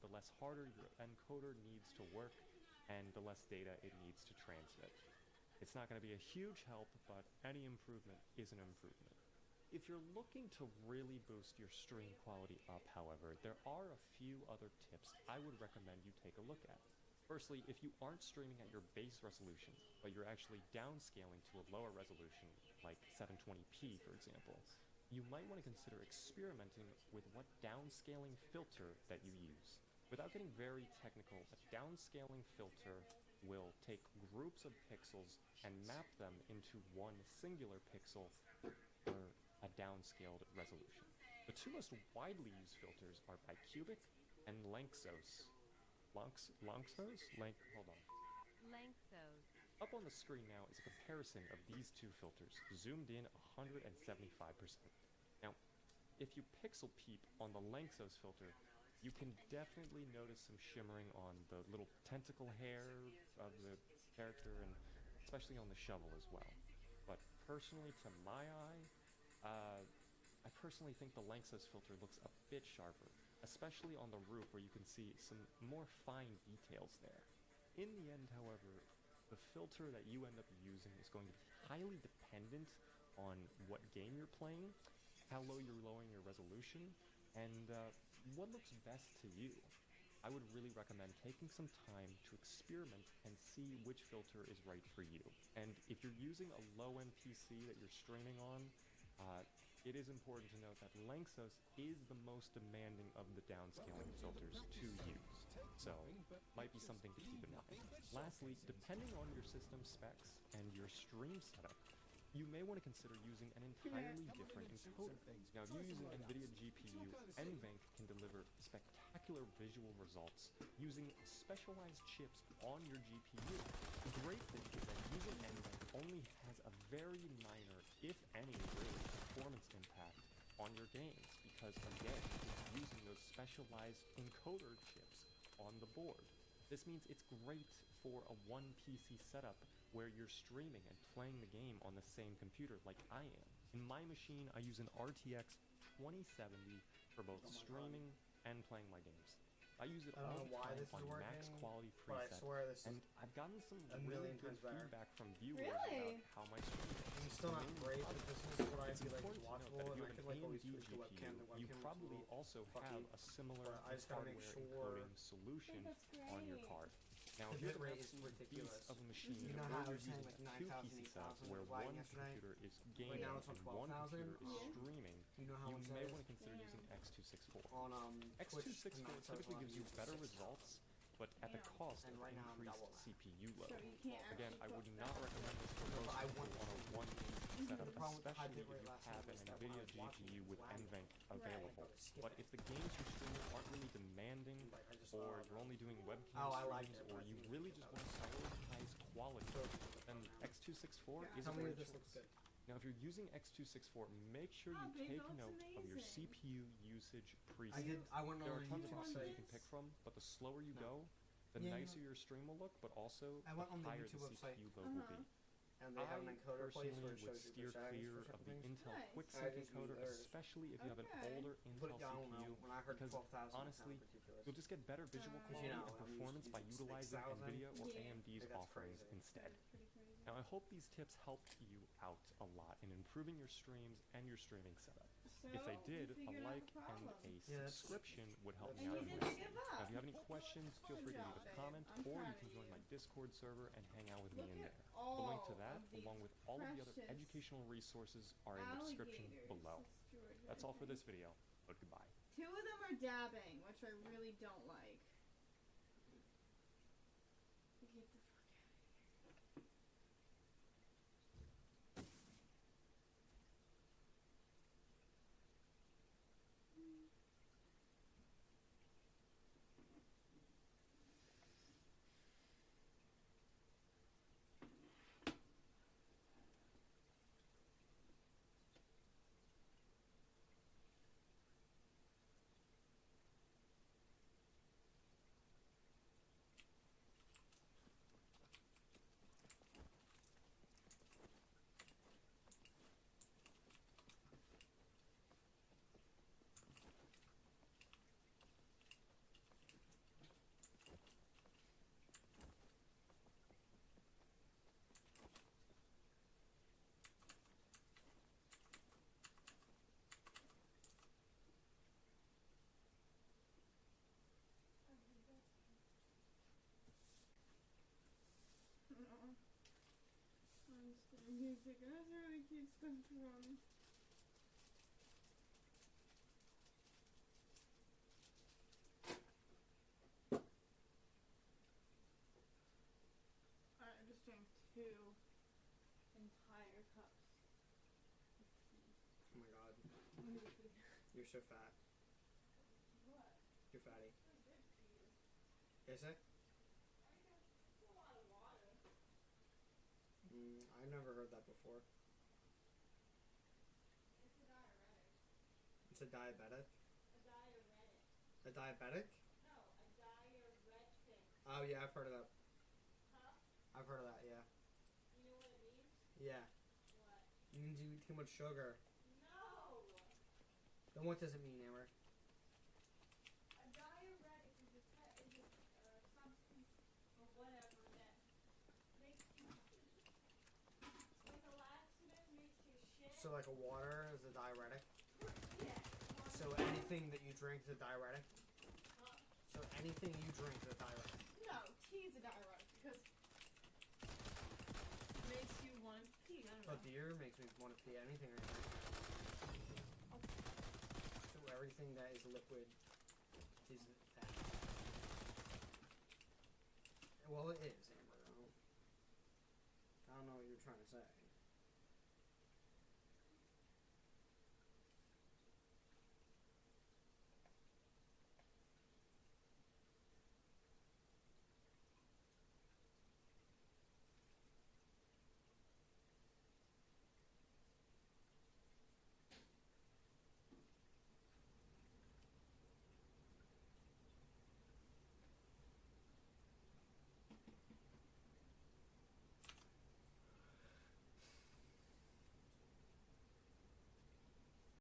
the less harder your encoder needs to work and the less data it needs to transmit. It's not going to be a huge help, but any improvement is an improvement. If you're looking to really boost your stream quality up, however, there are a few other tips I would recommend you take a look at. Firstly, if you aren't streaming at your base resolution, but you're actually downscaling to a lower resolution, like 720p for example, you might want to consider experimenting with what downscaling filter that you use. Without getting very technical, a downscaling filter will take groups of pixels and map them into one singular pixel for a downscaled resolution. The two most widely used filters are bicubic and Lanczos. Lanczos? Hold on. Lanczos. Up on the screen now is a comparison of these two filters, zoomed in 175%. Now, if you pixel peep on the Lanczos filter, you can definitely notice some shimmering on the little tentacle hair of the character and especially on the shovel as well. But personally, to my eye, I personally think the Lanczos filter looks a bit sharper, especially on the roof where you can see some more fine details there. In the end, however, the filter that you end up using is going to be highly dependent on what game you're playing, how low you're lowering your resolution, and what looks best to you. I would really recommend taking some time to experiment and see which filter is right for you. And if you're using a low-end PC that you're streaming on, it is important to note that Lanczos is the most demanding of the downscaling filters to use, so might be something to keep in mind. Lastly, depending on your system specs and your stream setup, you may want to consider using an entirely different encoder. Now, if you're using NVIDIA GPU, NVENC can deliver spectacular visual results using specialized chips on your GPU. The great thing is that using NVENC only has a very minor, if any, really, performance impact on your games, because again, it's using those specialized encoder chips on the board. This means it's great for a one PC setup where you're streaming and playing the game on the same computer like I am. In my machine, I use an RTX 2070 for both streaming and playing my games. I use it all the time on max quality preset, and I've gotten some really good feedback from viewers about how my stream is. I'm still not great, but this is what I It's feel like important to note watchable, that if you and I have could an like always AMD switch the webcam. The you webcam was probably a little also fucky, have a similar but I just gotta make hardware sure encoding solution that's on your great. card. Now, the if you have bit an rate is absolute ridiculous. beast of a machine, You know or how I you're was saying using like two 9,000, PC setups 8,000 where was lighting one yesterday? computer is Right gaming now it's on and one 12,000. computer is Yeah. streaming, You know how you much may that want is? to consider Damn. using X264. On Twitch, X264 tonight, so typically it's gives you on better 6,000. results, but at the Damn. cost And of right now I'm increased double that. CPU load. So you can't Again, I actually would put not that. recommend this for No, most but I people want on a to. one PC The setup, problem with the high especially bit if rate you last have time an was that when I NVIDIA was watching GPU it, with it was NVENC lagging. available. Like, skip But it. if the games you're streaming aren't really demanding, Like, I just or saw you're only doing webcam Oh, I like streams, it, or but I you think really it's just better. want to prioritize quality, then X264 is a Tell me great that this looks choice. good. Now, if you're using X264, make sure Oh, you big take looks note of your amazing. CPU usage presets. I went There are on tons of YouTube options you site. can pick from, but the slower you No. go, the Yeah, nicer your stream will look, but also I the went on the higher YouTube the website. CPU load will be. And they have an encoder place personally where it would shows you steer the settings clear for of certain the things. Intel Nice. QuickSync I just use encoder, theirs. especially if you have an Okay. older But Intel I don't know. CPU, When I heard because 12,000, honestly, it sounded ridiculous. you'll just get better visual Because, quality you know, and I'm used to performance by using utilizing 6,000. NVIDIA or Yeah. AMD's That's offerings crazy. instead. That's pretty crazy. Now, I hope these tips helped you out a lot in improving your streams and your streaming setup. So, If they you did, a figured out like the and problem. a Yeah, that's- subscription would help that's me And out you good. didn't immensely. give Now, up. if you have any questions, feel free to Good leave job, a babe. comment, I'm or you proud can of join you. my Discord server and hang out with me Look in at there. The link to all that, of these along with all of the other precious educational resources, are in the description alligators. below. Destroyed That's all for everything. this video, but goodbye. Two of them are dabbing, which I really don't like. Get the you guys really keep stuff from. Alright, I just drank 2 entire cups of tea. Oh my god. Maybe. You're so fat. What? You're fatty. That's good for you. Is it? It's a lot of water. I've never heard that before. It's a diuretic. It's a diabetic? A diuretic. A diabetic? No, a diuretic. Oh yeah, I've heard of that. Huh? I've heard of that, yeah. You know what it means? Yeah. What? It means you eat too much sugar. No! Then what does it mean, Amber? A diuretic is a substance or whatever that makes you pee. Like a laxative makes you shit. So like a water is a diuretic? Yeah. So anything that you drink is a diuretic? So anything you drink is a diuretic? No, tea is a diuretic because it makes you want to pee. I don't But know. beer makes me want to pee. Anything I drink. So everything that is liquid